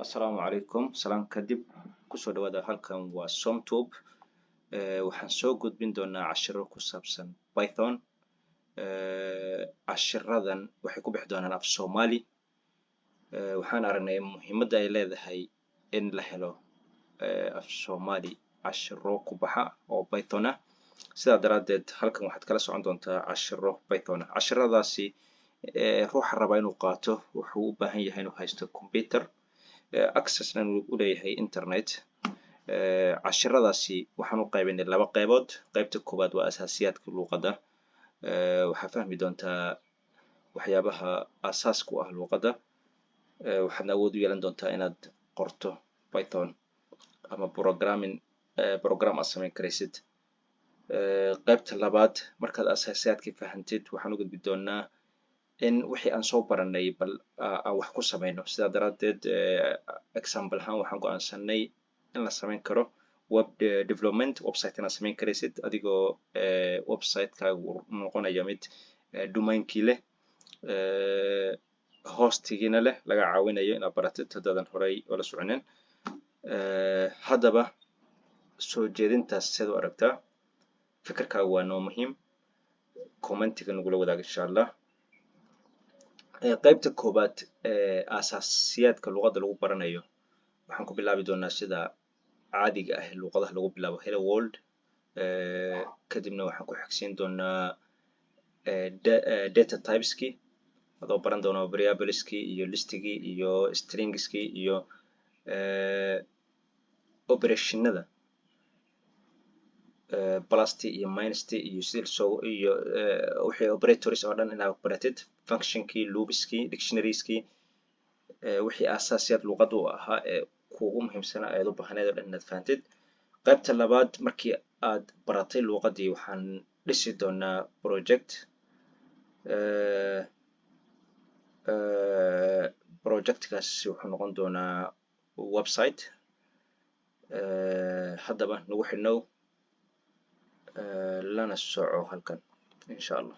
Assalaamu calaykum salaan kadib kusoo dhawaada halkan waa somtube waxaan soo gudbin doonaa cashiro ku saabsan python cashiradan waxay ku bixi doonaan af Soomaali waxaan aragnay muhiimadda ay leedahay in la helo af Soomaali cashiro ku baxa oo python ah sidaa daraadeed halkan waxaad kala socon doontaa cashiro python ah cashiradaasi ruuxa raba inuu qaato wuxuu u baahan yahay inuu haysto computer accessna u leeyahay internet cashiradaasi waxaan u qaybinay laba qaybood qaybta koowaad waa asaasiyaadka luqadda waxaa fahmi doontaa waxyaabaha aasaaska u ah luqadda waxaadna awood u yeelan doontaa inaad qorto python ama program aad samayn karaysid qaybta labaad markaad asaasiyaadkii fahantid waxaan u gudbi doonaa in wixii aan soo baranay bal aan wax ku samayno sidaa daraadeed example ahaan waxaan go'aansanay in la samayn karo web development website inaad samayn karaysid adigoo website-kaagu noqonaya mid domainkii leh hostigiina leh laga caawinayo inaad baratid haddaadan horay oola soconin haddaba soo jeedintaas sidaad u aragtaa fikirkaagu waa noo muhiim commentiga nagula wadaag insha allah qaybta koobaad asaasiyaadka luqadda lagu baranayo waxaan ku bilaabi doonaa sida caadiga ah luqadaha lagu bilaabo hello world kadibna waxaan ku xigsiin doonaa data typeski adoo baran doona variableski iyo listigii iyo stringski iyo operationada plusty iyo minusty iyo iyo wixii operators oo dhan inaad baratid functionkii loopskii dictionarieski wixii asaasiyaad luqadda u ahaa ee kuugu muhiimsanaa ayaad u baahneed oo dhan inaad fahantid qaybta labaad markii aad baratay luqaddii waxaan dhisi doonaa projectkaasi wuxuu noqon doonaa website haddaba nagu xidhnow lana soco halkan insha allah